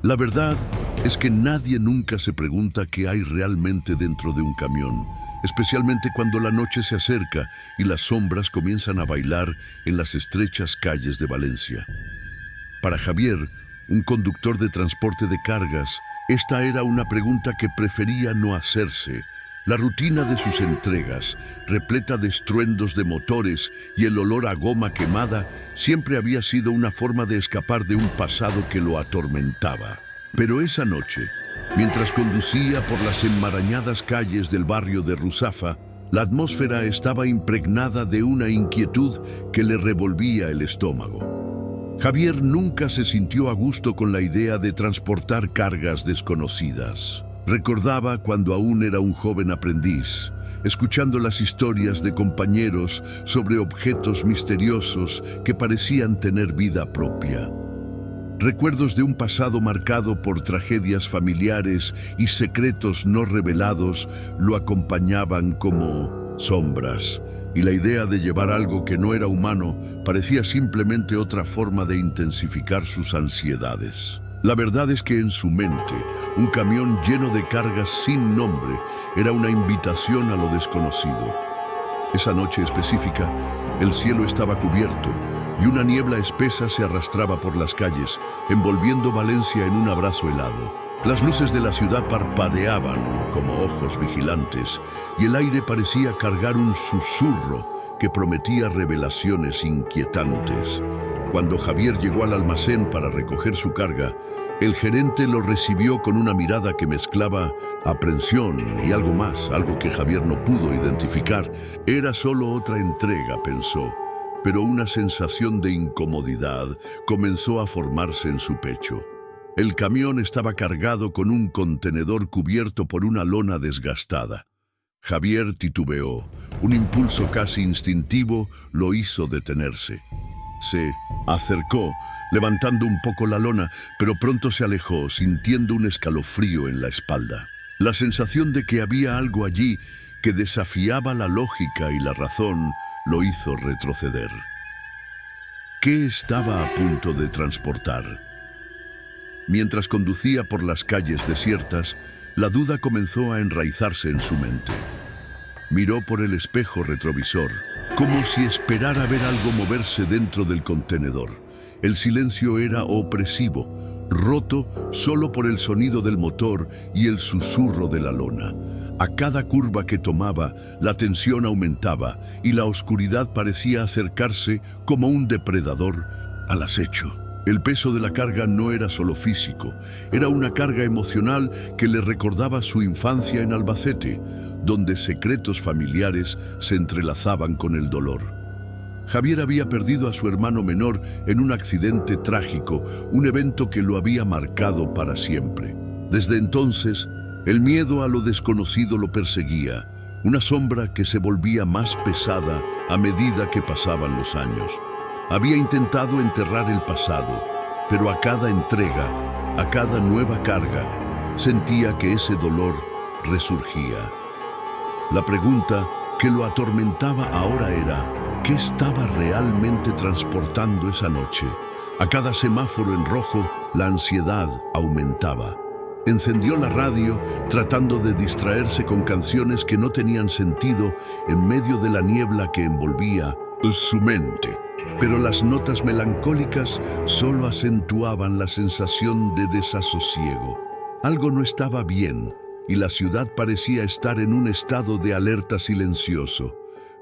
La verdad es que nadie nunca se pregunta qué hay realmente dentro de un camión, especialmente cuando la noche se acerca y las sombras comienzan a bailar en las estrechas calles de Valencia. Para Javier, un conductor de transporte de cargas, esta era una pregunta que prefería no hacerse. La rutina de sus entregas, repleta de estruendos de motores y el olor a goma quemada, siempre había sido una forma de escapar de un pasado que lo atormentaba. Pero esa noche, mientras conducía por las enmarañadas calles del barrio de Ruzafa, la atmósfera estaba impregnada de una inquietud que le revolvía el estómago. Javier nunca se sintió a gusto con la idea de transportar cargas desconocidas. Recordaba cuando aún era un joven aprendiz, escuchando las historias de compañeros sobre objetos misteriosos que parecían tener vida propia. Recuerdos de un pasado marcado por tragedias familiares y secretos no revelados lo acompañaban como sombras, y la idea de llevar algo que no era humano parecía simplemente otra forma de intensificar sus ansiedades. La verdad es que en su mente, un camión lleno de cargas sin nombre era una invitación a lo desconocido. Esa noche específica, el cielo estaba cubierto y una niebla espesa se arrastraba por las calles, envolviendo Valencia en un abrazo helado. Las luces de la ciudad parpadeaban como ojos vigilantes y el aire parecía cargar un susurro que prometía revelaciones inquietantes. Cuando Javier llegó al almacén para recoger su carga, el gerente lo recibió con una mirada que mezclaba aprensión y algo más, algo que Javier no pudo identificar. Era solo otra entrega, pensó, pero una sensación de incomodidad comenzó a formarse en su pecho. El camión estaba cargado con un contenedor cubierto por una lona desgastada. Javier titubeó. Un impulso casi instintivo lo hizo detenerse. Se acercó, levantando un poco la lona, pero pronto se alejó, sintiendo un escalofrío en la espalda. La sensación de que había algo allí que desafiaba la lógica y la razón lo hizo retroceder. ¿Qué estaba a punto de transportar? Mientras conducía por las calles desiertas, la duda comenzó a enraizarse en su mente. Miró por el espejo retrovisor, como si esperara ver algo moverse dentro del contenedor. El silencio era opresivo, roto solo por el sonido del motor y el susurro de la lona. A cada curva que tomaba, la tensión aumentaba y la oscuridad parecía acercarse como un depredador al acecho. El peso de la carga no era solo físico, era una carga emocional que le recordaba su infancia en Albacete, donde secretos familiares se entrelazaban con el dolor. Javier había perdido a su hermano menor en un accidente trágico, un evento que lo había marcado para siempre. Desde entonces, el miedo a lo desconocido lo perseguía, una sombra que se volvía más pesada a medida que pasaban los años. Había intentado enterrar el pasado, pero a cada entrega, a cada nueva carga, sentía que ese dolor resurgía. La pregunta que lo atormentaba ahora era, ¿qué estaba realmente transportando esa noche? A cada semáforo en rojo, la ansiedad aumentaba. Encendió la radio tratando de distraerse con canciones que no tenían sentido en medio de la niebla que envolvía su mente. Pero las notas melancólicas solo acentuaban la sensación de desasosiego. Algo no estaba bien y la ciudad parecía estar en un estado de alerta silencioso,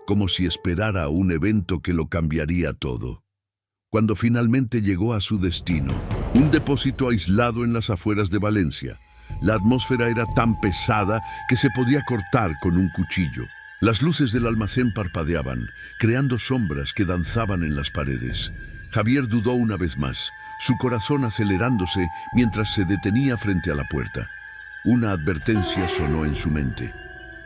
como si esperara un evento que lo cambiaría todo. Cuando finalmente llegó a su destino, un depósito aislado en las afueras de Valencia, la atmósfera era tan pesada que se podía cortar con un cuchillo. Las luces del almacén parpadeaban, creando sombras que danzaban en las paredes. Javier dudó una vez más, su corazón acelerándose mientras se detenía frente a la puerta. Una advertencia sonó en su mente.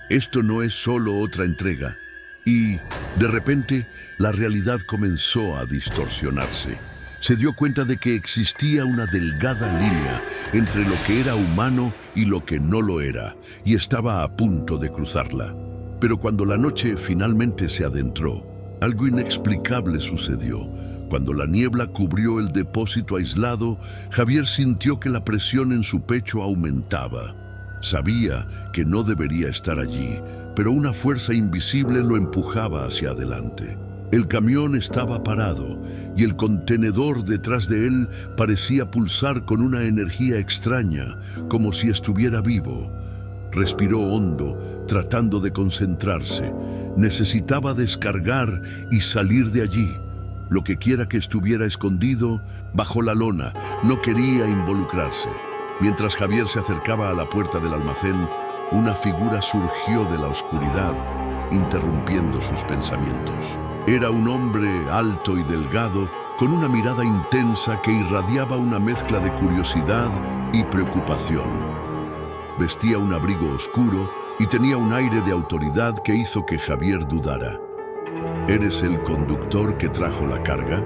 Esto no es solo otra entrega. Y, de repente, la realidad comenzó a distorsionarse. Se dio cuenta de que existía una delgada línea entre lo que era humano y lo que no lo era, y estaba a punto de cruzarla. Pero cuando la noche finalmente se adentró, algo inexplicable sucedió. Cuando la niebla cubrió el depósito aislado, Javier sintió que la presión en su pecho aumentaba. Sabía que no debería estar allí, pero una fuerza invisible lo empujaba hacia adelante. El camión estaba parado y el contenedor detrás de él parecía pulsar con una energía extraña, como si estuviera vivo. Respiró hondo, tratando de concentrarse. Necesitaba descargar y salir de allí. Lo que quiera que estuviera escondido, bajo la lona, no quería involucrarse. Mientras Javier se acercaba a la puerta del almacén, una figura surgió de la oscuridad, interrumpiendo sus pensamientos. Era un hombre alto y delgado, con una mirada intensa que irradiaba una mezcla de curiosidad y preocupación. Vestía un abrigo oscuro y tenía un aire de autoridad que hizo que Javier dudara. ¿Eres el conductor que trajo la carga?,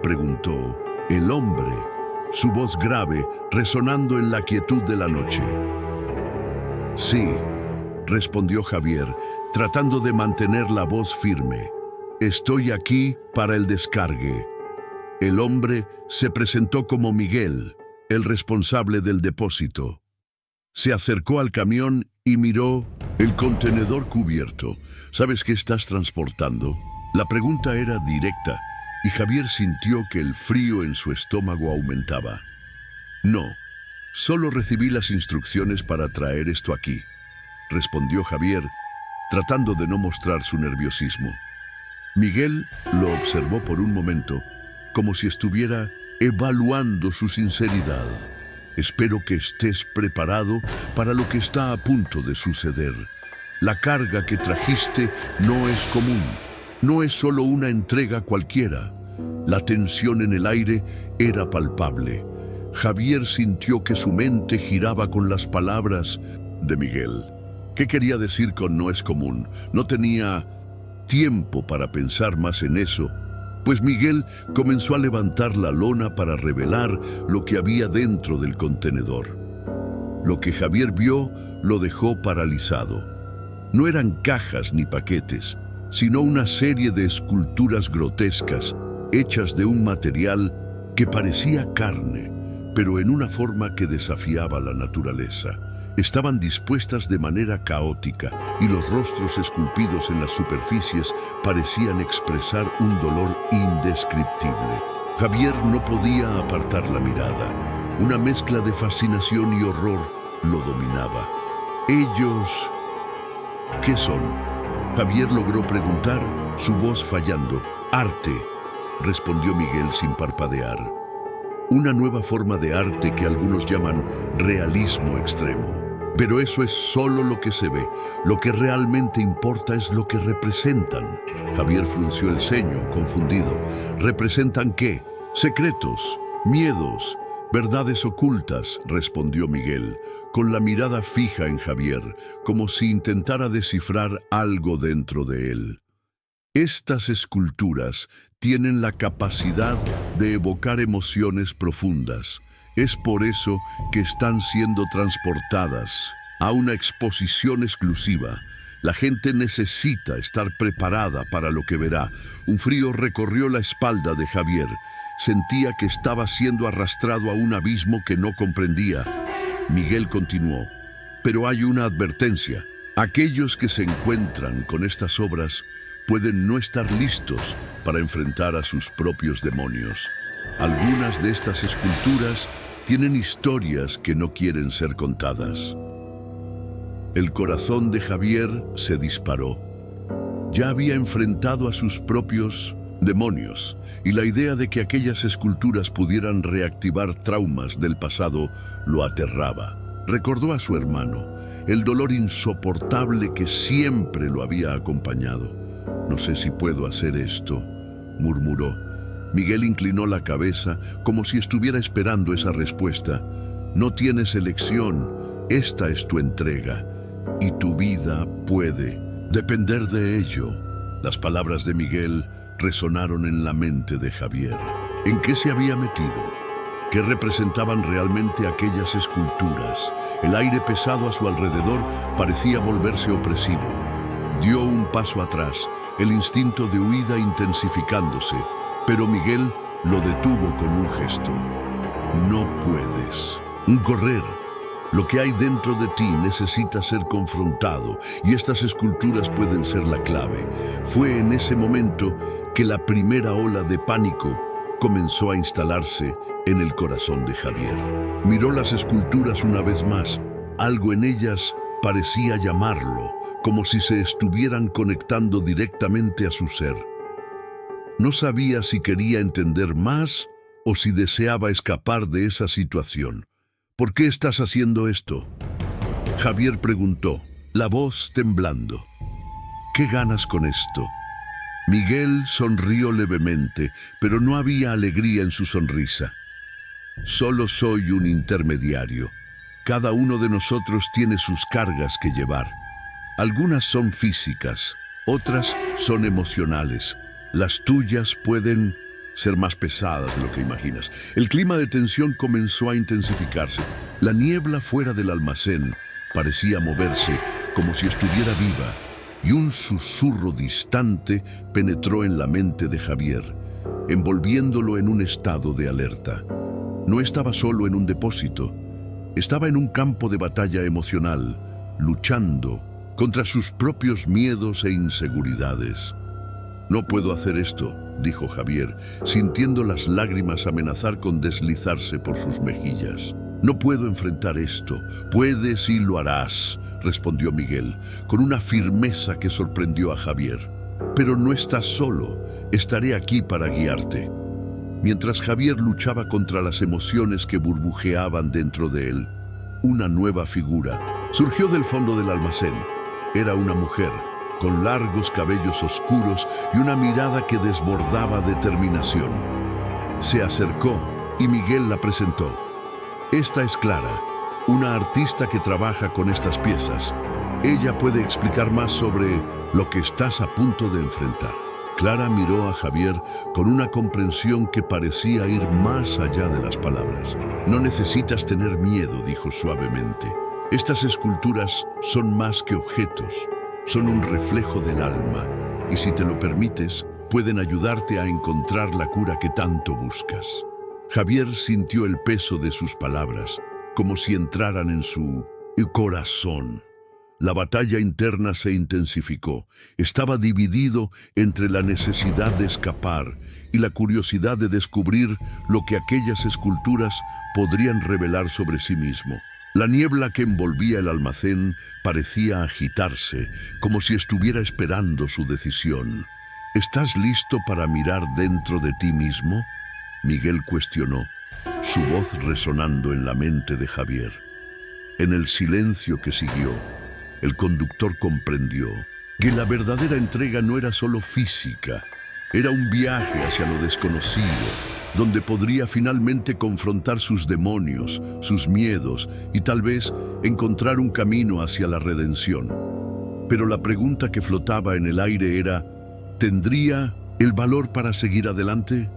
preguntó el hombre, su voz grave resonando en la quietud de la noche. Sí, respondió Javier, tratando de mantener la voz firme. Estoy aquí para el descargue. El hombre se presentó como Miguel, el responsable del depósito. Se acercó al camión y miró el contenedor cubierto. ¿Sabes qué estás transportando? La pregunta era directa y Javier sintió que el frío en su estómago aumentaba. No, solo recibí las instrucciones para traer esto aquí, respondió Javier, tratando de no mostrar su nerviosismo. Miguel lo observó por un momento, como si estuviera evaluando su sinceridad. Espero que estés preparado para lo que está a punto de suceder. La carga que trajiste no es común, no es solo una entrega cualquiera. La tensión en el aire era palpable. Javier sintió que su mente giraba con las palabras de Miguel. ¿Qué quería decir con no es común? No tenía tiempo para pensar más en eso, pues Miguel comenzó a levantar la lona para revelar lo que había dentro del contenedor. Lo que Javier vio lo dejó paralizado. No eran cajas ni paquetes, sino una serie de esculturas grotescas, hechas de un material que parecía carne, pero en una forma que desafiaba la naturaleza. Estaban dispuestas de manera caótica y los rostros esculpidos en las superficies parecían expresar un dolor indescriptible. Javier no podía apartar la mirada. Una mezcla de fascinación y horror lo dominaba. ¿Ellos qué son?, Javier logró preguntar, su voz fallando. Arte, respondió Miguel sin parpadear. Una nueva forma de arte que algunos llaman realismo extremo. Pero eso es solo lo que se ve. Lo que realmente importa es lo que representan. Javier frunció el ceño, confundido. ¿Representan qué? Secretos, miedos, verdades ocultas, respondió Miguel, con la mirada fija en Javier, como si intentara descifrar algo dentro de él. Estas esculturas tienen la capacidad de evocar emociones profundas. Es por eso que están siendo transportadas a una exposición exclusiva. La gente necesita estar preparada para lo que verá. Un frío recorrió la espalda de Javier. Sentía que estaba siendo arrastrado a un abismo que no comprendía. Miguel continuó, pero hay una advertencia. Aquellos que se encuentran con estas obras pueden no estar listos para enfrentar a sus propios demonios. Algunas de estas esculturas tienen historias que no quieren ser contadas. El corazón de Javier se disparó. Ya había enfrentado a sus propios demonios, y la idea de que aquellas esculturas pudieran reactivar traumas del pasado lo aterraba. Recordó a su hermano, el dolor insoportable que siempre lo había acompañado. No sé si puedo hacer esto, murmuró. Miguel inclinó la cabeza como si estuviera esperando esa respuesta. No tienes elección, esta es tu entrega, y tu vida puede depender de ello. Las palabras de Miguel resonaron en la mente de Javier. ¿En qué se había metido? ¿Qué representaban realmente aquellas esculturas? El aire pesado a su alrededor parecía volverse opresivo. Dio un paso atrás, el instinto de huida intensificándose. Pero Miguel lo detuvo con un gesto. No puedes. Un correr. Lo que hay dentro de ti necesita ser confrontado y estas esculturas pueden ser la clave. Fue en ese momento que la primera ola de pánico comenzó a instalarse en el corazón de Javier. Miró las esculturas una vez más. Algo en ellas parecía llamarlo, como si se estuvieran conectando directamente a su ser. No sabía si quería entender más o si deseaba escapar de esa situación. ¿Por qué estás haciendo esto?, Javier preguntó, la voz temblando. ¿Qué ganas con esto? Miguel sonrió levemente, pero no había alegría en su sonrisa. Solo soy un intermediario. Cada uno de nosotros tiene sus cargas que llevar. Algunas son físicas, otras son emocionales. Las tuyas pueden ser más pesadas de lo que imaginas. El clima de tensión comenzó a intensificarse. La niebla fuera del almacén parecía moverse como si estuviera viva, y un susurro distante penetró en la mente de Javier, envolviéndolo en un estado de alerta. No estaba solo en un depósito, estaba en un campo de batalla emocional, luchando contra sus propios miedos e inseguridades. No puedo hacer esto, dijo Javier, sintiendo las lágrimas amenazar con deslizarse por sus mejillas. No puedo enfrentar esto. Puedes y lo harás, respondió Miguel, con una firmeza que sorprendió a Javier. Pero no estás solo, estaré aquí para guiarte. Mientras Javier luchaba contra las emociones que burbujeaban dentro de él, una nueva figura surgió del fondo del almacén. Era una mujer, con largos cabellos oscuros y una mirada que desbordaba determinación. Se acercó y Miguel la presentó. Esta es Clara, una artista que trabaja con estas piezas. Ella puede explicar más sobre lo que estás a punto de enfrentar. Clara miró a Javier con una comprensión que parecía ir más allá de las palabras. No necesitas tener miedo, dijo suavemente. Estas esculturas son más que objetos. Son un reflejo del alma, y si te lo permites, pueden ayudarte a encontrar la cura que tanto buscas. Javier sintió el peso de sus palabras, como si entraran en su corazón. La batalla interna se intensificó. Estaba dividido entre la necesidad de escapar y la curiosidad de descubrir lo que aquellas esculturas podrían revelar sobre sí mismo. La niebla que envolvía el almacén parecía agitarse, como si estuviera esperando su decisión. ¿Estás listo para mirar dentro de ti mismo?, Miguel cuestionó, su voz resonando en la mente de Javier. En el silencio que siguió, el conductor comprendió que la verdadera entrega no era solo física, era un viaje hacia lo desconocido, donde podría finalmente confrontar sus demonios, sus miedos y tal vez encontrar un camino hacia la redención. Pero la pregunta que flotaba en el aire era, ¿tendría el valor para seguir adelante?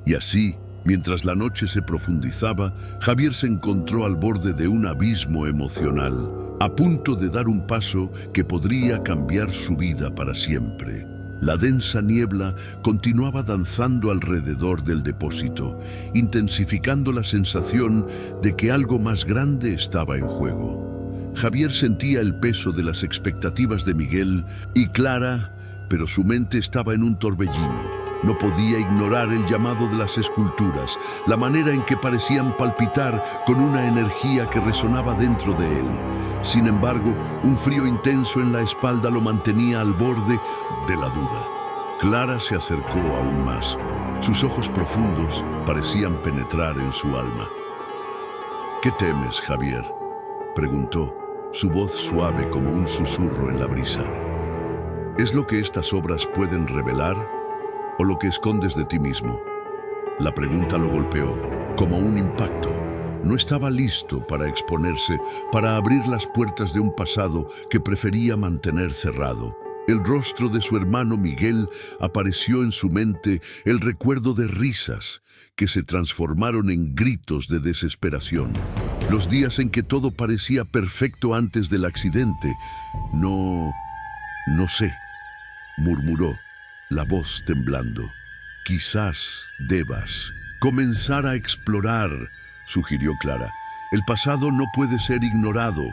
Y así, mientras la noche se profundizaba, Javier se encontró al borde de un abismo emocional, a punto de dar un paso que podría cambiar su vida para siempre. La densa niebla continuaba danzando alrededor del depósito, intensificando la sensación de que algo más grande estaba en juego. Javier sentía el peso de las expectativas de Miguel y Clara, pero su mente estaba en un torbellino. No podía ignorar el llamado de las esculturas, la manera en que parecían palpitar con una energía que resonaba dentro de él. Sin embargo, un frío intenso en la espalda lo mantenía al borde de la duda. Clara se acercó aún más. Sus ojos profundos parecían penetrar en su alma. ¿Qué temes, Javier?, preguntó, su voz suave como un susurro en la brisa. ¿Es lo que estas obras pueden revelar o lo que escondes de ti mismo? La pregunta lo golpeó, como un impacto. No estaba listo para exponerse, para abrir las puertas de un pasado que prefería mantener cerrado. El rostro de su hermano Miguel apareció en su mente, el recuerdo de risas que se transformaron en gritos de desesperación. Los días en que todo parecía perfecto antes del accidente. No sé, murmuró, la voz temblando. Quizás debas comenzar a explorar, sugirió Clara. El pasado no puede ser ignorado.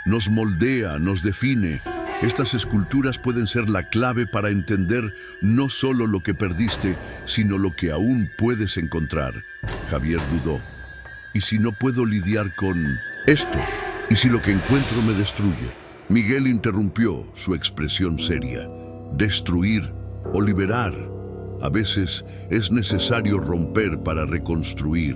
Nos moldea, nos define. Estas esculturas pueden ser la clave para entender no solo lo que perdiste, sino lo que aún puedes encontrar. Javier dudó. ¿Y si no puedo lidiar con esto? ¿Y si lo que encuentro me destruye? Miguel interrumpió, su expresión seria. Destruir o liberar. A veces es necesario romper para reconstruir.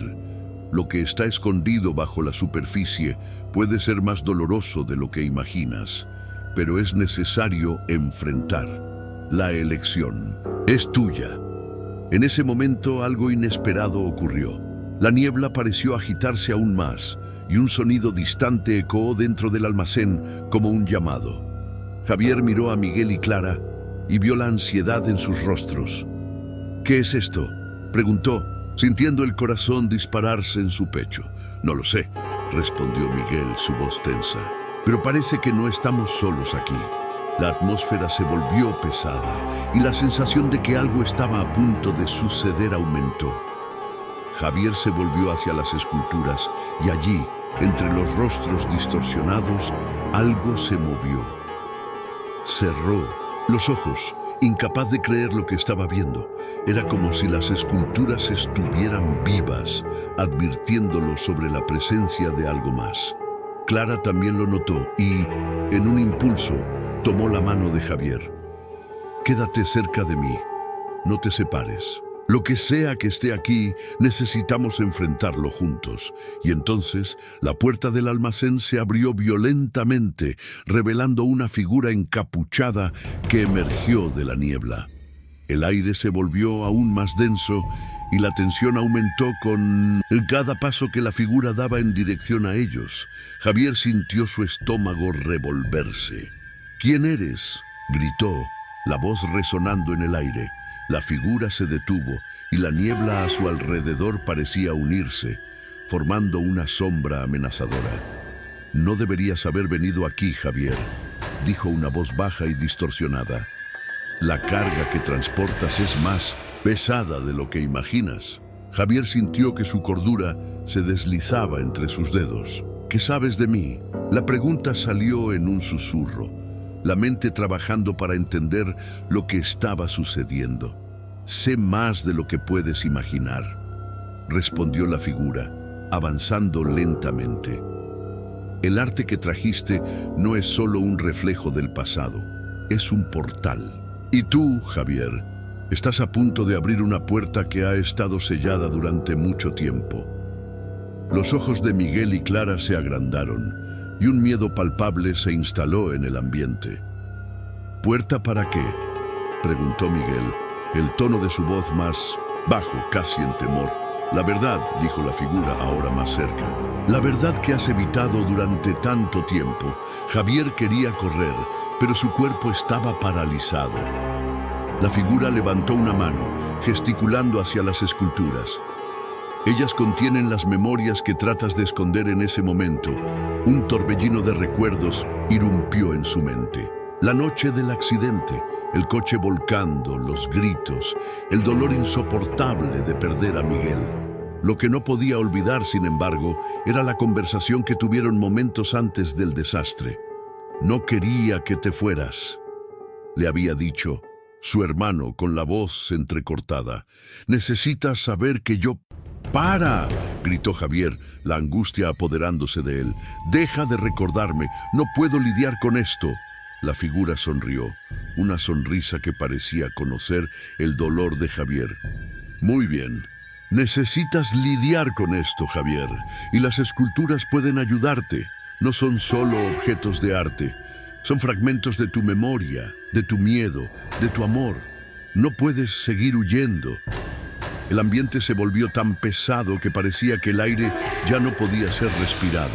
Lo que está escondido bajo la superficie puede ser más doloroso de lo que imaginas, pero es necesario enfrentar. La elección es tuya. En ese momento algo inesperado ocurrió. La niebla pareció agitarse aún más y un sonido distante ecoó dentro del almacén como un llamado. Javier miró a Miguel y Clara y vio la ansiedad en sus rostros. ¿Qué es esto?, preguntó, sintiendo el corazón dispararse en su pecho. No lo sé, respondió Miguel, su voz tensa. Pero parece que no estamos solos aquí. La atmósfera se volvió pesada y la sensación de que algo estaba a punto de suceder aumentó. Javier se volvió hacia las esculturas y allí, entre los rostros distorsionados, algo se movió. Cerró los ojos, incapaz de creer lo que estaba viendo. Era como si las esculturas estuvieran vivas, advirtiéndolo sobre la presencia de algo más. Clara también lo notó y, en un impulso, tomó la mano de Javier. Quédate cerca de mí, no te separes. Lo que sea que esté aquí, necesitamos enfrentarlo juntos. Y entonces, la puerta del almacén se abrió violentamente, revelando una figura encapuchada que emergió de la niebla. El aire se volvió aún más denso y la tensión aumentó con cada paso que la figura daba en dirección a ellos. Javier sintió su estómago revolverse. ¿Quién eres?, gritó, la voz resonando en el aire. La figura se detuvo y la niebla a su alrededor parecía unirse, formando una sombra amenazadora. No deberías haber venido aquí, Javier, dijo una voz baja y distorsionada. La carga que transportas es más pesada de lo que imaginas. Javier sintió que su cordura se deslizaba entre sus dedos. ¿Qué sabes de mí?, la pregunta salió en un susurro, la mente trabajando para entender lo que estaba sucediendo. Sé más de lo que puedes imaginar, respondió la figura, avanzando lentamente. El arte que trajiste no es solo un reflejo del pasado, es un portal. Y tú, Javier, estás a punto de abrir una puerta que ha estado sellada durante mucho tiempo. Los ojos de Miguel y Clara se agrandaron y un miedo palpable se instaló en el ambiente. ¿Puerta para qué?, preguntó Miguel, el tono de su voz más bajo, casi en temor. La verdad, dijo la figura ahora más cerca. La verdad que has evitado durante tanto tiempo. Javier quería correr, pero su cuerpo estaba paralizado. La figura levantó una mano, gesticulando hacia las esculturas. Ellas contienen las memorias que tratas de esconder en ese momento. Un torbellino de recuerdos irrumpió en su mente. La noche del accidente, el coche volcando, los gritos, el dolor insoportable de perder a Miguel. Lo que no podía olvidar, sin embargo, era la conversación que tuvieron momentos antes del desastre. No quería que te fueras, le había dicho su hermano con la voz entrecortada. Necesitas saber que yo... ¡Para!, gritó Javier, la angustia apoderándose de él. Deja de recordarme, no puedo lidiar con esto. La figura sonrió, una sonrisa que parecía conocer el dolor de Javier. Muy bien, necesitas lidiar con esto, Javier, y las esculturas pueden ayudarte. No son solo objetos de arte, son fragmentos de tu memoria, de tu miedo, de tu amor. No puedes seguir huyendo. El ambiente se volvió tan pesado que parecía que el aire ya no podía ser respirado.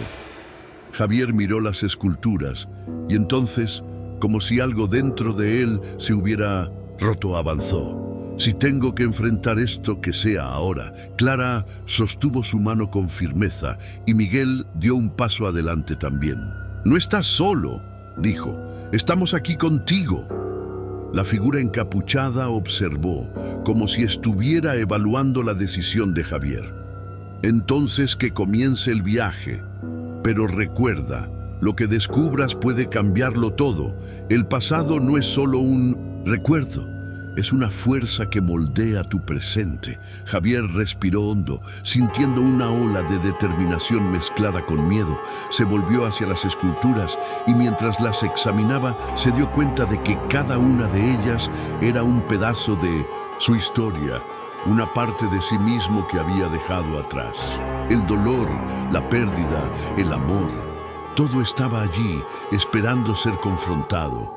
Javier miró las esculturas y entonces, como si algo dentro de él se hubiera roto, avanzó. Si tengo que enfrentar esto, que sea ahora. Clara sostuvo su mano con firmeza y Miguel dio un paso adelante también. No estás solo, dijo. Estamos aquí contigo. La figura encapuchada observó, como si estuviera evaluando la decisión de Javier. Entonces que comience el viaje. Pero recuerda, lo que descubras puede cambiarlo todo. El pasado no es solo un recuerdo, es una fuerza que moldea tu presente. Javier respiró hondo, sintiendo una ola de determinación mezclada con miedo. Se volvió hacia las esculturas y mientras las examinaba se dio cuenta de que cada una de ellas era un pedazo de su historia, una parte de sí mismo que había dejado atrás. El dolor, la pérdida, el amor, todo estaba allí, esperando ser confrontado.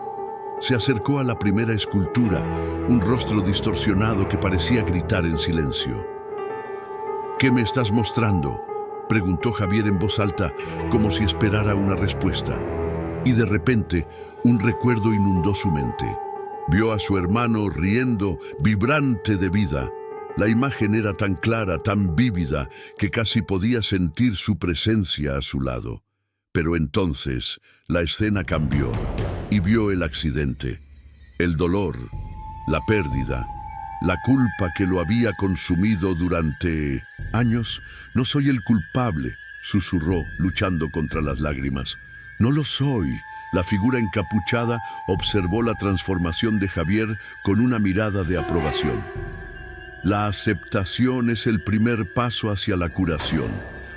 Se acercó a la primera escultura, un rostro distorsionado que parecía gritar en silencio. ¿Qué me estás mostrando?, preguntó Javier en voz alta, como si esperara una respuesta. Y de repente, un recuerdo inundó su mente. Vio a su hermano riendo, vibrante de vida. La imagen era tan clara, tan vívida, que casi podía sentir su presencia a su lado. Pero entonces, la escena cambió y vio el accidente, el dolor, la pérdida, la culpa que lo había consumido durante años. No soy el culpable, susurró, luchando contra las lágrimas. No lo soy. La figura encapuchada observó la transformación de Javier con una mirada de aprobación. La aceptación es el primer paso hacia la curación.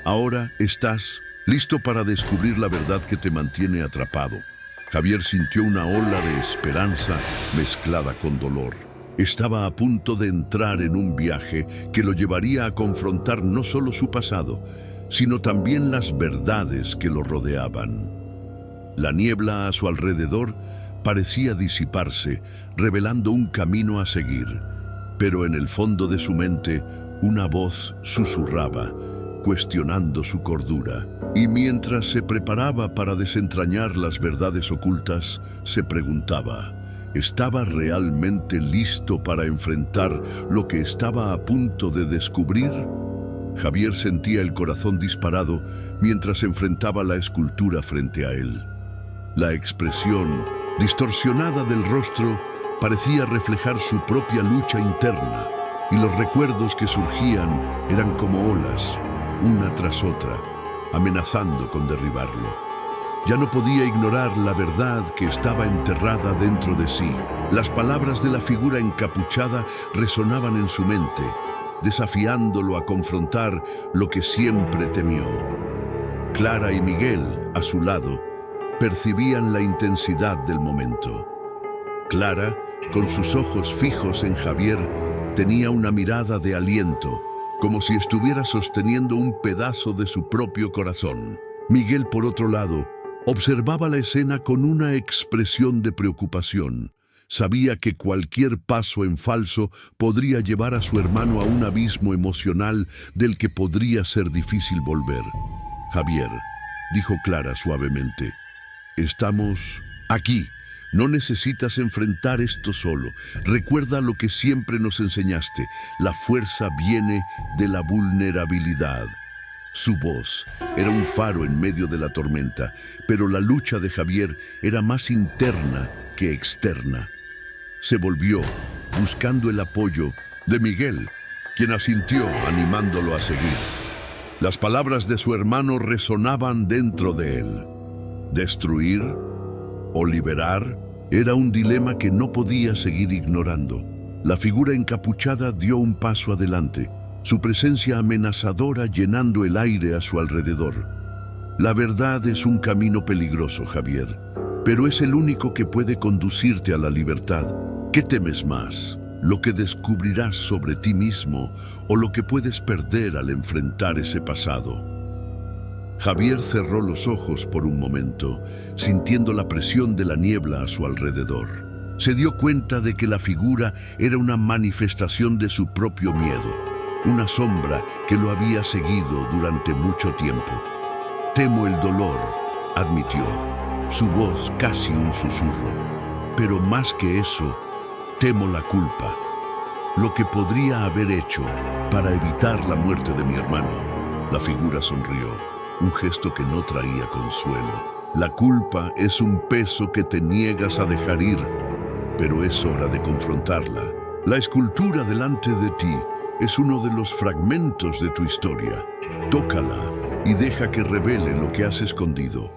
Ahora estás listo para descubrir la verdad que te mantiene atrapado. Javier sintió una ola de esperanza mezclada con dolor. Estaba a punto de entrar en un viaje que lo llevaría a confrontar no solo su pasado, sino también las verdades que lo rodeaban. La niebla a su alrededor parecía disiparse, revelando un camino a seguir. Pero en el fondo de su mente, una voz susurraba, cuestionando su cordura. Y mientras se preparaba para desentrañar las verdades ocultas, se preguntaba, ¿estaba realmente listo para enfrentar lo que estaba a punto de descubrir? Javier sentía el corazón disparado mientras enfrentaba la escultura frente a él. La expresión distorsionada del rostro parecía reflejar su propia lucha interna, y los recuerdos que surgían eran como olas, una tras otra, amenazando con derribarlo. Ya no podía ignorar la verdad que estaba enterrada dentro de sí. Las palabras de la figura encapuchada resonaban en su mente, desafiándolo a confrontar lo que siempre temió. Clara y Miguel, a su lado, percibían la intensidad del momento. Clara, con sus ojos fijos en Javier, tenía una mirada de aliento, como si estuviera sosteniendo un pedazo de su propio corazón. Miguel, por otro lado, observaba la escena con una expresión de preocupación. Sabía que cualquier paso en falso podría llevar a su hermano a un abismo emocional del que podría ser difícil volver. Javier, dijo Clara suavemente, estamos aquí. No necesitas enfrentar esto solo. Recuerda lo que siempre nos enseñaste. La fuerza viene de la vulnerabilidad. Su voz era un faro en medio de la tormenta, pero la lucha de Javier era más interna que externa. Se volvió, buscando el apoyo de Miguel, quien asintió, animándolo a seguir. Las palabras de su hermano resonaban dentro de él. ¿Destruir o liberar? Era un dilema que no podía seguir ignorando. La figura encapuchada dio un paso adelante, su presencia amenazadora llenando el aire a su alrededor. La verdad es un camino peligroso, Javier, pero es el único que puede conducirte a la libertad. ¿Qué temes más? ¿Lo que descubrirás sobre ti mismo o lo que puedes perder al enfrentar ese pasado? Javier cerró los ojos por un momento, sintiendo la presión de la niebla a su alrededor. Se dio cuenta de que la figura era una manifestación de su propio miedo, una sombra que lo había seguido durante mucho tiempo. Temo el dolor, admitió, su voz casi un susurro. Pero más que eso, temo la culpa, lo que podría haber hecho para evitar la muerte de mi hermano. La figura sonrió. Un gesto que no traía consuelo. La culpa es un peso que te niegas a dejar ir, pero es hora de confrontarla. La escultura delante de ti es uno de los fragmentos de tu historia. Tócala y deja que revele lo que has escondido.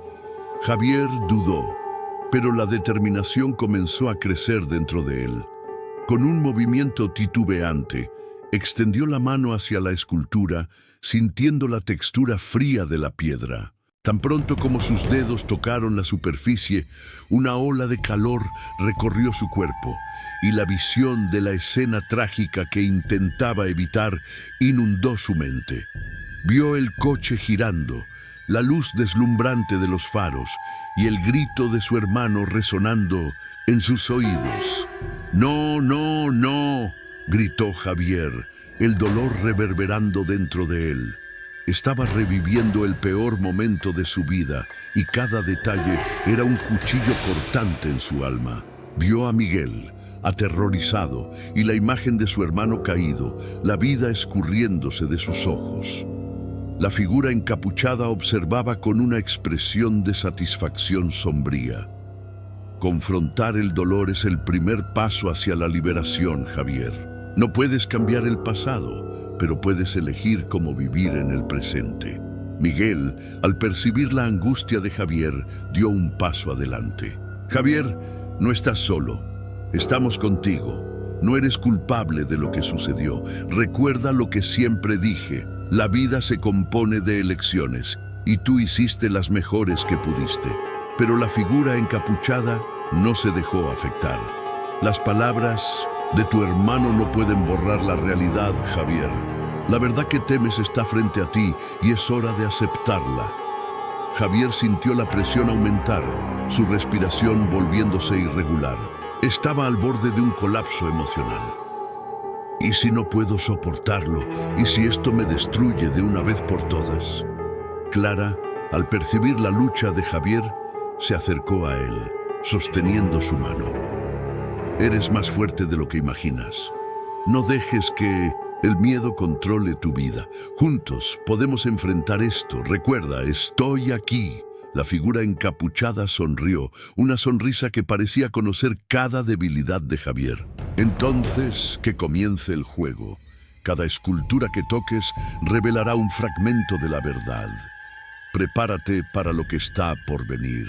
Javier dudó, pero la determinación comenzó a crecer dentro de él. Con un movimiento titubeante, extendió la mano hacia la escultura, sintiendo la textura fría de la piedra. Tan pronto como sus dedos tocaron la superficie, una ola de calor recorrió su cuerpo, y la visión de la escena trágica que intentaba evitar inundó su mente. Vio el coche girando, la luz deslumbrante de los faros y el grito de su hermano resonando en sus oídos. «¡No, no, no!», gritó Javier, el dolor reverberando dentro de él. Estaba reviviendo el peor momento de su vida y cada detalle era un cuchillo cortante en su alma. Vio a Miguel, aterrorizado, y la imagen de su hermano caído, la vida escurriéndose de sus ojos. La figura encapuchada observaba con una expresión de satisfacción sombría. Confrontar el dolor es el primer paso hacia la liberación, Javier. No puedes cambiar el pasado, pero puedes elegir cómo vivir en el presente. Miguel, al percibir la angustia de Javier, dio un paso adelante. Javier, no estás solo. Estamos contigo. No eres culpable de lo que sucedió. Recuerda lo que siempre dije. La vida se compone de elecciones, y tú hiciste las mejores que pudiste. Pero la figura encapuchada no se dejó afectar. Las palabras de tu hermano no pueden borrar la realidad, Javier. La verdad que temes está frente a ti y es hora de aceptarla. Javier sintió la presión aumentar, su respiración volviéndose irregular. Estaba al borde de un colapso emocional. ¿Y si no puedo soportarlo? ¿Y si esto me destruye de una vez por todas? Clara, al percibir la lucha de Javier, se acercó a él, sosteniendo su mano. Eres más fuerte de lo que imaginas. No dejes que el miedo controle tu vida. Juntos podemos enfrentar esto. Recuerda, estoy aquí. La figura encapuchada sonrió, una sonrisa que parecía conocer cada debilidad de Javier. Entonces, que comience el juego. Cada escultura que toques revelará un fragmento de la verdad. Prepárate para lo que está por venir.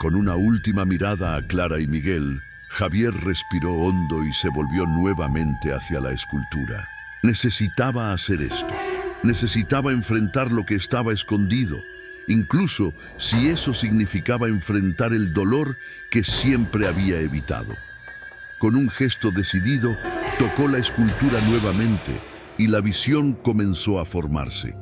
Con una última mirada a Clara y Miguel, Javier respiró hondo y se volvió nuevamente hacia la escultura. Necesitaba hacer esto. Necesitaba enfrentar lo que estaba escondido, incluso si eso significaba enfrentar el dolor que siempre había evitado. Con un gesto decidido, tocó la escultura nuevamente y la visión comenzó a formarse.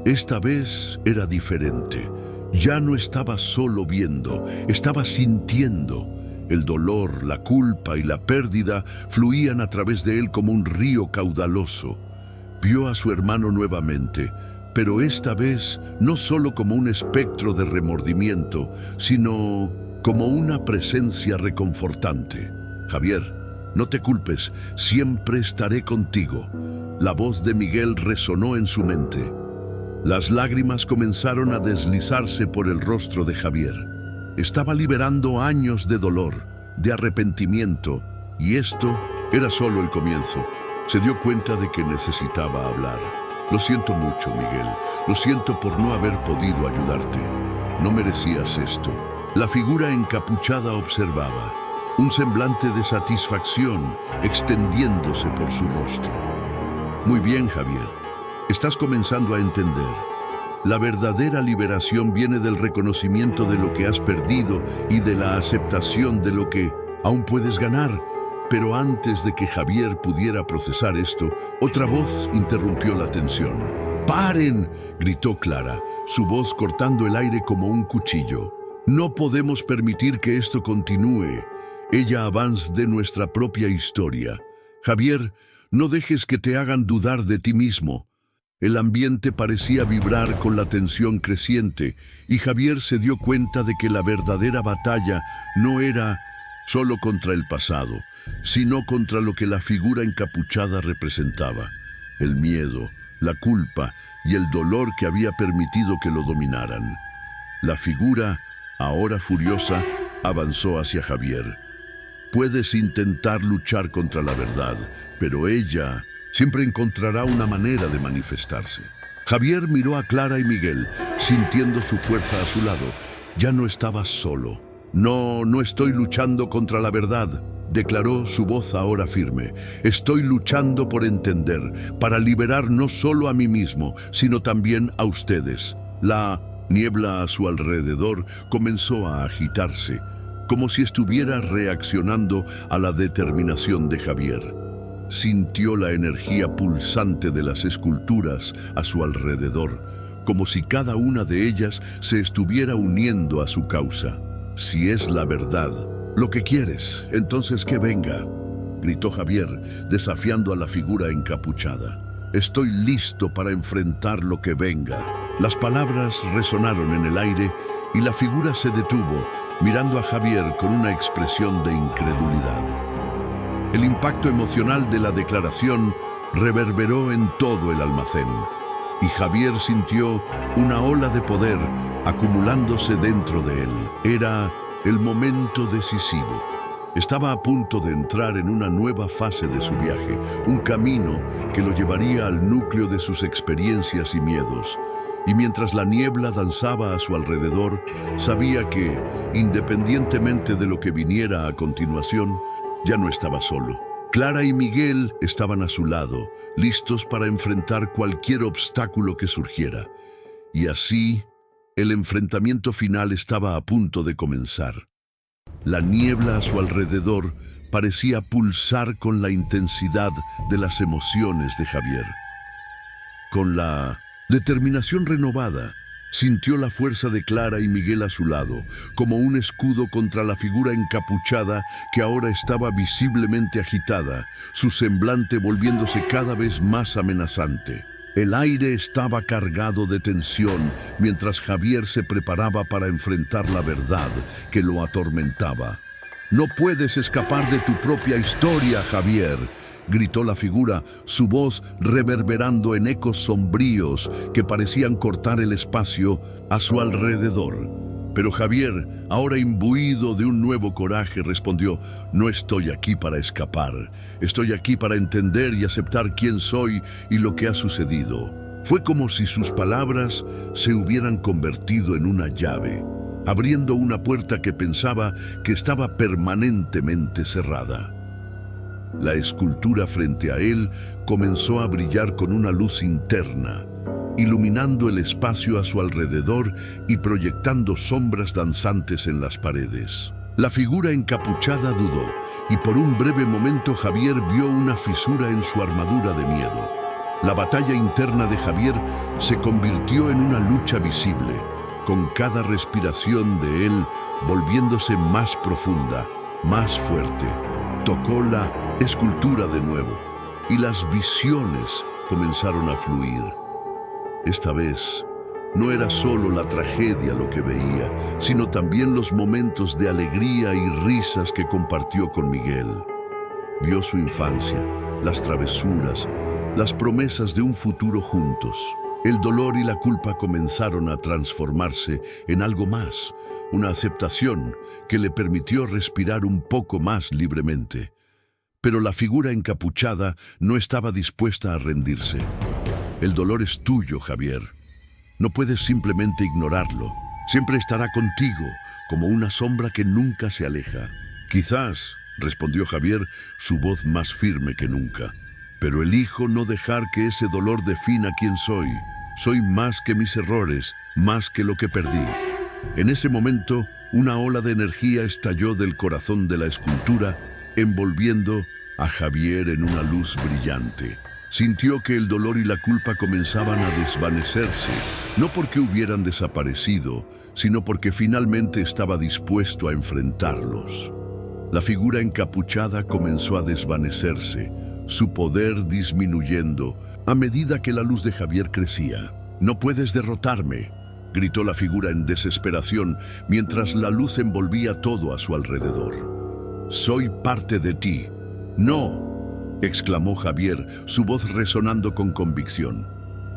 Esta vez era diferente. Ya no estaba solo viendo, estaba sintiendo. El dolor, la culpa y la pérdida fluían a través de él como un río caudaloso. Vio a su hermano nuevamente, pero esta vez no solo como un espectro de remordimiento, sino como una presencia reconfortante. Javier, no te culpes, siempre estaré contigo. La voz de Miguel resonó en su mente. Las lágrimas comenzaron a deslizarse por el rostro de Javier. Estaba liberando años de dolor, de arrepentimiento, y esto era solo el comienzo. Se dio cuenta de que necesitaba hablar. Lo siento mucho, Miguel. Lo siento por no haber podido ayudarte. No merecías esto. La figura encapuchada observaba, un semblante de satisfacción extendiéndose por su rostro. Muy bien, Javier. Estás comenzando a entender. La verdadera liberación viene del reconocimiento de lo que has perdido y de la aceptación de lo que aún puedes ganar. Pero antes de que Javier pudiera procesar esto, otra voz interrumpió la tensión. ¡Paren!, gritó Clara, su voz cortando el aire como un cuchillo. No podemos permitir que esto continúe. Ella avanza de nuestra propia historia. Javier, no dejes que te hagan dudar de ti mismo. El ambiente parecía vibrar con la tensión creciente y Javier se dio cuenta de que la verdadera batalla no era solo contra el pasado, sino contra lo que la figura encapuchada representaba: el miedo, la culpa y el dolor que había permitido que lo dominaran. La figura, ahora furiosa, avanzó hacia Javier. Puedes intentar luchar contra la verdad, pero ella siempre encontrará una manera de manifestarse. Javier miró a Clara y Miguel, sintiendo su fuerza a su lado. Ya no estaba solo. No estoy luchando contra la verdad, declaró, su voz ahora firme. Estoy luchando por entender, para liberar no solo a mí mismo, sino también a ustedes. La niebla a su alrededor comenzó a agitarse, como si estuviera reaccionando a la determinación de Javier. Sintió la energía pulsante de las esculturas a su alrededor, como si cada una de ellas se estuviera uniendo a su causa. Si es la verdad lo que quieres, entonces que venga, gritó Javier, desafiando a la figura encapuchada. Estoy listo para enfrentar lo que venga. Las palabras resonaron en el aire y la figura se detuvo, mirando a Javier con una expresión de incredulidad. El impacto emocional de la declaración reverberó en todo el almacén, y Javier sintió una ola de poder acumulándose dentro de él. Era el momento decisivo. Estaba a punto de entrar en una nueva fase de su viaje, un camino que lo llevaría al núcleo de sus experiencias y miedos. Y mientras la niebla danzaba a su alrededor, sabía que, independientemente de lo que viniera a continuación, ya no estaba solo. Clara y Miguel estaban a su lado, listos para enfrentar cualquier obstáculo que surgiera. Y así, el enfrentamiento final estaba a punto de comenzar. La niebla a su alrededor parecía pulsar con la intensidad de las emociones de Javier. Con la determinación renovada, sintió la fuerza de Clara y Miguel a su lado, como un escudo contra la figura encapuchada que ahora estaba visiblemente agitada, su semblante volviéndose cada vez más amenazante. El aire estaba cargado de tensión mientras Javier se preparaba para enfrentar la verdad que lo atormentaba. «No puedes escapar de tu propia historia, Javier», gritó la figura, su voz reverberando en ecos sombríos que parecían cortar el espacio a su alrededor. Pero Javier, ahora imbuido de un nuevo coraje, respondió: «No estoy aquí para escapar. Estoy aquí para entender y aceptar quién soy y lo que ha sucedido». Fue como si sus palabras se hubieran convertido en una llave, abriendo una puerta que pensaba que estaba permanentemente cerrada. La escultura frente a él comenzó a brillar con una luz interna, iluminando el espacio a su alrededor y proyectando sombras danzantes en las paredes. La figura encapuchada dudó, y por un breve momento Javier vio una fisura en su armadura de miedo. La batalla interna de Javier se convirtió en una lucha visible, con cada respiración de él volviéndose más profunda, más fuerte. Tocó la escultura de nuevo, y las visiones comenzaron a fluir. Esta vez, no era solo la tragedia lo que veía, sino también los momentos de alegría y risas que compartió con Miguel. Vio su infancia, las travesuras, las promesas de un futuro juntos. El dolor y la culpa comenzaron a transformarse en algo más, una aceptación que le permitió respirar un poco más libremente. Pero la figura encapuchada no estaba dispuesta a rendirse. «El dolor es tuyo, Javier. No puedes simplemente ignorarlo. Siempre estará contigo, como una sombra que nunca se aleja». «Quizás», respondió Javier, su voz más firme que nunca, «pero elijo no dejar que ese dolor defina quién soy. Soy más que mis errores, más que lo que perdí». En ese momento, una ola de energía estalló del corazón de la escultura, envolviendo a Javier en una luz brillante. Sintió que el dolor y la culpa comenzaban a desvanecerse, no porque hubieran desaparecido, sino porque finalmente estaba dispuesto a enfrentarlos. La figura encapuchada comenzó a desvanecerse, su poder disminuyendo a medida que la luz de Javier crecía. «No puedes derrotarme», gritó la figura en desesperación mientras la luz envolvía todo a su alrededor. «Soy parte de ti». «No», exclamó Javier, su voz resonando con convicción.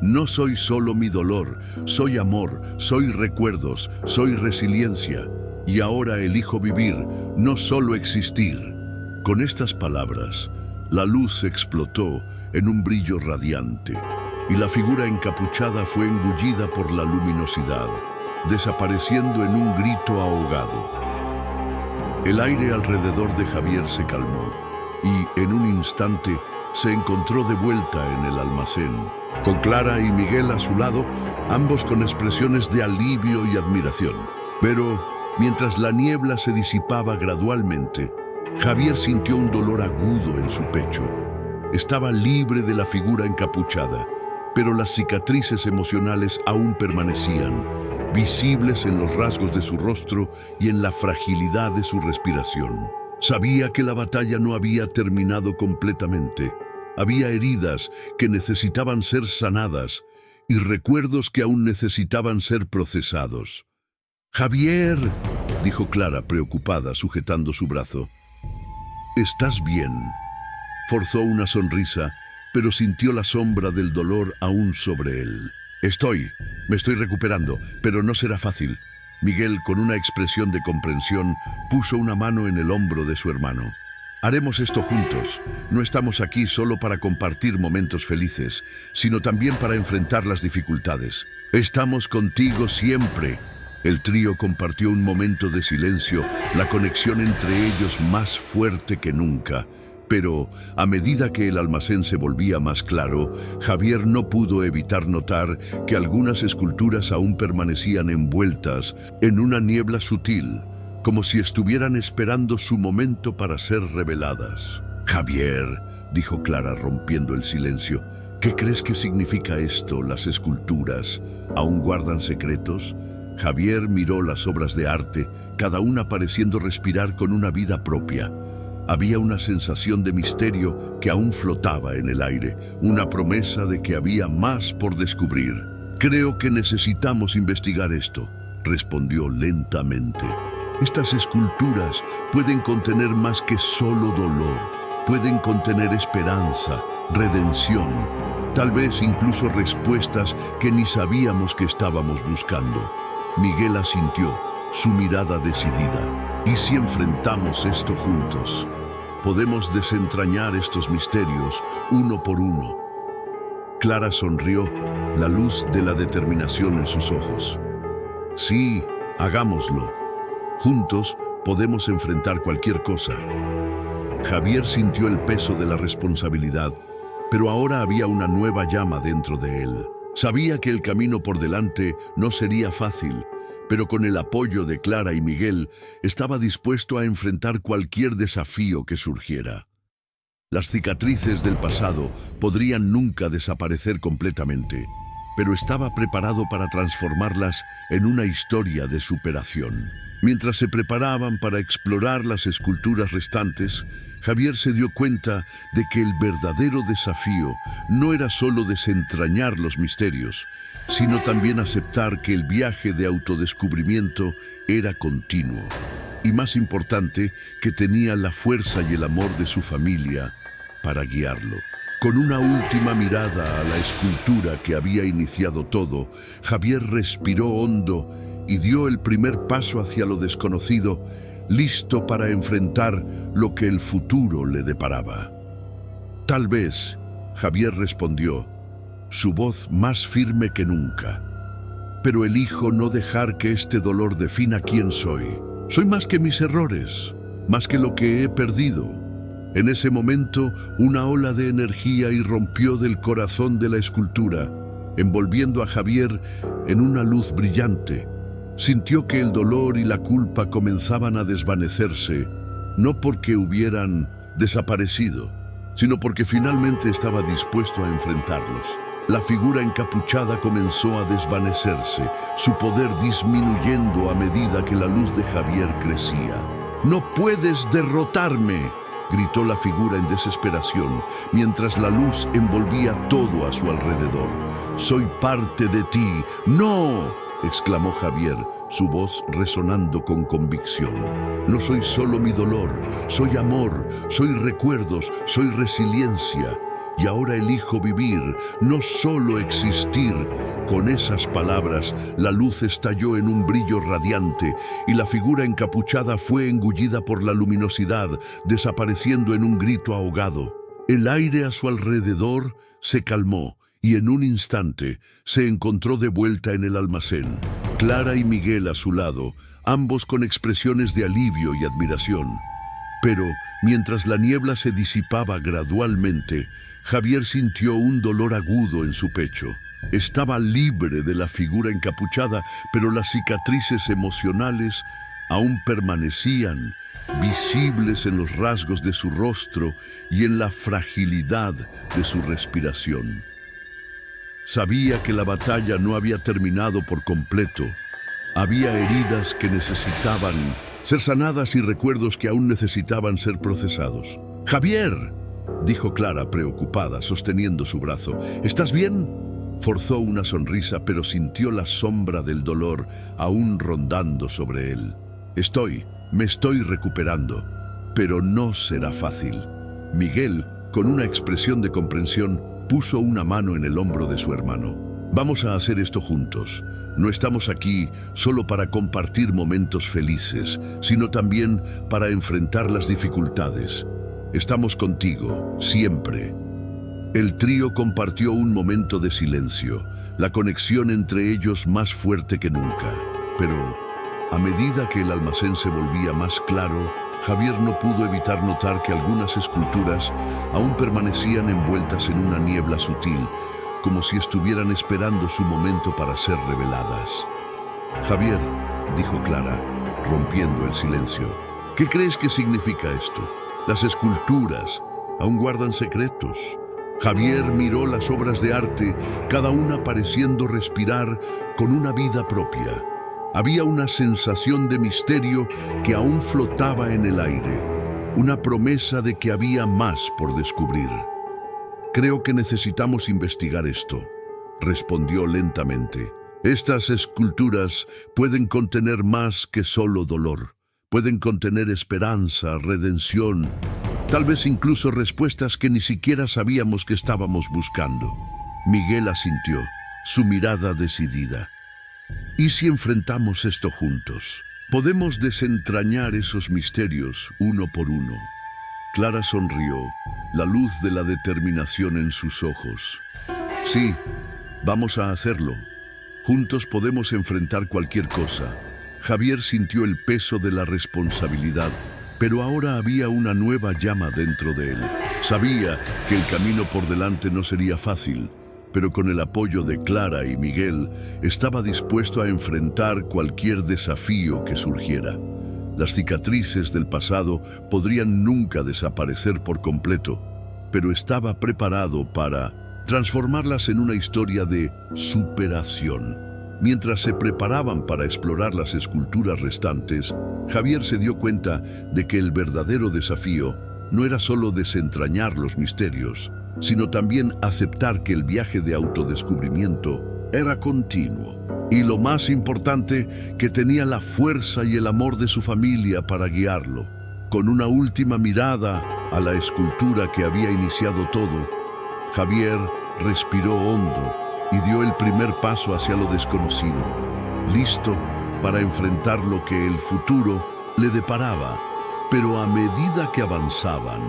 «No soy solo mi dolor, soy amor, soy recuerdos, soy resiliencia. Y ahora elijo vivir, no solo existir». Con estas palabras, la luz explotó en un brillo radiante y la figura encapuchada fue engullida por la luminosidad, desapareciendo en un grito ahogado. El aire alrededor de Javier se calmó y, en un instante, se encontró de vuelta en el almacén, con Clara y Miguel a su lado, ambos con expresiones de alivio y admiración. Pero, mientras la niebla se disipaba gradualmente, Javier sintió un dolor agudo en su pecho. Estaba libre de la figura encapuchada, pero las cicatrices emocionales aún permanecían, visibles en los rasgos de su rostro y en la fragilidad de su respiración. Sabía que la batalla no había terminado completamente. Había heridas que necesitaban ser sanadas y recuerdos que aún necesitaban ser procesados. «Javier», dijo Clara preocupada, sujetando su brazo. «¿Estás bien?». Forzó una sonrisa, pero sintió la sombra del dolor aún sobre él. Me estoy recuperando, pero no será fácil». Miguel, con una expresión de comprensión, puso una mano en el hombro de su hermano. «Haremos esto juntos. No estamos aquí solo para compartir momentos felices, sino también para enfrentar las dificultades. Estamos contigo siempre». El trío compartió un momento de silencio, la conexión entre ellos más fuerte que nunca. Pero, a medida que el almacén se volvía más claro, Javier no pudo evitar notar que algunas esculturas aún permanecían envueltas en una niebla sutil, como si estuvieran esperando su momento para ser reveladas. «Javier», dijo Clara rompiendo el silencio, «¿qué crees que significa esto? ¿Las esculturas aún guardan secretos?». Javier miró las obras de arte, cada una pareciendo respirar con una vida propia. Había una sensación de misterio que aún flotaba en el aire, una promesa de que había más por descubrir. «Creo que necesitamos investigar esto», respondió lentamente. «Estas esculturas pueden contener más que solo dolor. Pueden contener esperanza, redención, tal vez incluso respuestas que ni sabíamos que estábamos buscando». Miguel asintió, su mirada decidida. «¿Y si enfrentamos esto juntos? Podemos desentrañar estos misterios uno por uno». Clara sonrió, la luz de la determinación en sus ojos. «Sí, hagámoslo. Juntos podemos enfrentar cualquier cosa». Javier sintió el peso de la responsabilidad, pero ahora había una nueva llama dentro de él. Sabía que el camino por delante no sería fácil, pero con el apoyo de Clara y Miguel estaba dispuesto a enfrentar cualquier desafío que surgiera. Las cicatrices del pasado podrían nunca desaparecer completamente, pero estaba preparado para transformarlas en una historia de superación. Mientras se preparaban para explorar las esculturas restantes, Javier se dio cuenta de que el verdadero desafío no era solo desentrañar los misterios, sino también aceptar que el viaje de autodescubrimiento era continuo. Y más importante, que tenía la fuerza y el amor de su familia para guiarlo. Con una última mirada a la escultura que había iniciado todo, Javier respiró hondo y dio el primer paso hacia lo desconocido, listo para enfrentar lo que el futuro le deparaba. «Tal vez», Javier respondió, su voz más firme que nunca. «Pero elijo no dejar que este dolor defina quién soy. Soy más que mis errores, más que lo que he perdido». En ese momento, una ola de energía irrumpió del corazón de la escultura, envolviendo a Javier en una luz brillante. Sintió que el dolor y la culpa comenzaban a desvanecerse, no porque hubieran desaparecido, sino porque finalmente estaba dispuesto a enfrentarlos. La figura encapuchada comenzó a desvanecerse, su poder disminuyendo a medida que la luz de Javier crecía. «¡No puedes derrotarme!», gritó la figura en desesperación, mientras la luz envolvía todo a su alrededor. «Soy parte de ti». «¡No!», exclamó Javier, su voz resonando con convicción. «No soy solo mi dolor, soy amor, soy recuerdos, soy resiliencia. y ahora elijo vivir, no solo existir. Con esas palabras, la luz estalló en un brillo radiante y la figura encapuchada fue engullida por la luminosidad, desapareciendo en un grito ahogado. El aire a su alrededor se calmó y en un instante se encontró de vuelta en el almacén. Clara y Miguel a su lado, ambos con expresiones de alivio y admiración. Pero, mientras la niebla se disipaba gradualmente, Javier sintió un dolor agudo en su pecho. Estaba libre de la figura encapuchada, pero las cicatrices emocionales aún permanecían, visibles en los rasgos de su rostro y en la fragilidad de su respiración. Sabía que la batalla no había terminado por completo. Había heridas que necesitaban ser sanadas y recuerdos que aún necesitaban ser procesados. «¡Javier!», dijo Clara preocupada, sosteniendo su brazo. «¿Estás bien?». Forzó una sonrisa, pero sintió la sombra del dolor aún rondando sobre él. Me estoy recuperando, pero no será fácil». Miguel, con una expresión de comprensión, puso una mano en el hombro de su hermano. «Vamos a hacer esto juntos. No estamos aquí solo para compartir momentos felices, sino también para enfrentar las dificultades. Estamos contigo, siempre». El trío compartió un momento de silencio, la conexión entre ellos más fuerte que nunca. Pero, a medida que el almacén se volvía más claro, Javier no pudo evitar notar que algunas esculturas aún permanecían envueltas en una niebla sutil, como si estuvieran esperando su momento para ser reveladas. «Javier», dijo Clara, rompiendo el silencio, «¿qué crees que significa esto? Las esculturas aún guardan secretos». Javier miró las obras de arte, cada una pareciendo respirar con una vida propia. Había una sensación de misterio que aún flotaba en el aire, una promesa de que había más por descubrir. «Creo que necesitamos investigar esto», respondió lentamente. «Estas esculturas pueden contener más que solo dolor. Pueden contener esperanza, redención, tal vez incluso respuestas que ni siquiera sabíamos que estábamos buscando». Miguel asintió, su mirada decidida. «¿Y si enfrentamos esto juntos? Podemos desentrañar esos misterios uno por uno». Clara sonrió, la luz de la determinación en sus ojos. «Sí, vamos a hacerlo. Juntos podemos enfrentar cualquier cosa». Javier sintió el peso de la responsabilidad, pero ahora había una nueva llama dentro de él. Sabía que el camino por delante no sería fácil, pero con el apoyo de Clara y Miguel estaba dispuesto a enfrentar cualquier desafío que surgiera. Las cicatrices del pasado podrían nunca desaparecer por completo, pero estaba preparado para transformarlas en una historia de superación. Mientras se preparaban para explorar las esculturas restantes, Javier se dio cuenta de que el verdadero desafío no era solo desentrañar los misterios, sino también aceptar que el viaje de autodescubrimiento era continuo. Y lo más importante, que tenía la fuerza y el amor de su familia para guiarlo. Con una última mirada a la escultura que había iniciado todo, Javier respiró hondo y dio el primer paso hacia lo desconocido, listo para enfrentar lo que el futuro le deparaba. Pero a medida que avanzaban,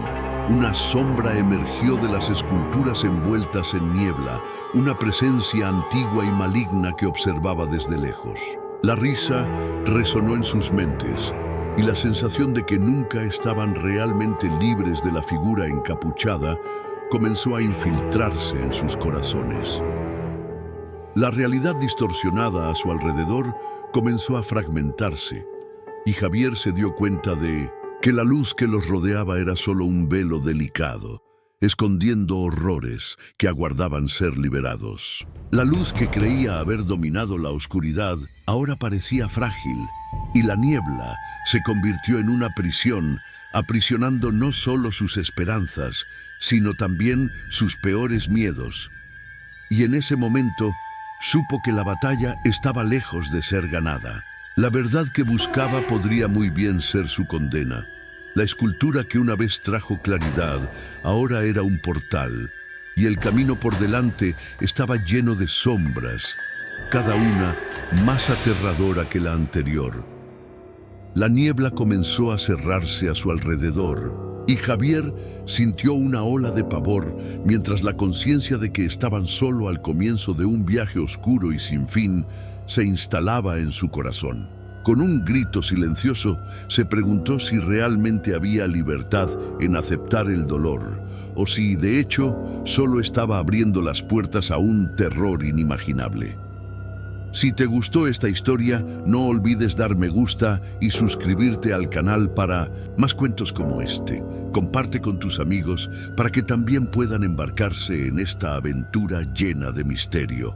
una sombra emergió de las esculturas envueltas en niebla, una presencia antigua y maligna que observaba desde lejos. La risa resonó en sus mentes, y la sensación de que nunca estaban realmente libres de la figura encapuchada comenzó a infiltrarse en sus corazones. La realidad distorsionada a su alrededor comenzó a fragmentarse, y Javier se dio cuenta de que la luz que los rodeaba era solo un velo delicado, escondiendo horrores que aguardaban ser liberados. La luz que creía haber dominado la oscuridad ahora parecía frágil, y la niebla se convirtió en una prisión, aprisionando no solo sus esperanzas, sino también sus peores miedos. Y en ese momento supo que la batalla estaba lejos de ser ganada. La verdad que buscaba podría muy bien ser su condena. La escultura que una vez trajo claridad ahora era un portal, y el camino por delante estaba lleno de sombras, cada una más aterradora que la anterior. La niebla comenzó a cerrarse a su alrededor y Javier sintió una ola de pavor mientras la conciencia de que estaban solo al comienzo de un viaje oscuro y sin fin se instalaba en su corazón. Con un grito silencioso, se preguntó si realmente había libertad en aceptar el dolor, o si, de hecho, solo estaba abriendo las puertas a un terror inimaginable. Si te gustó esta historia, no olvides dar me gusta y suscribirte al canal para más cuentos como este. Comparte con tus amigos para que también puedan embarcarse en esta aventura llena de misterio.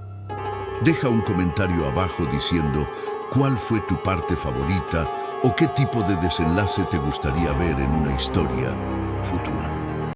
Deja un comentario abajo diciendo cuál fue tu parte favorita o qué tipo de desenlace te gustaría ver en una historia futura.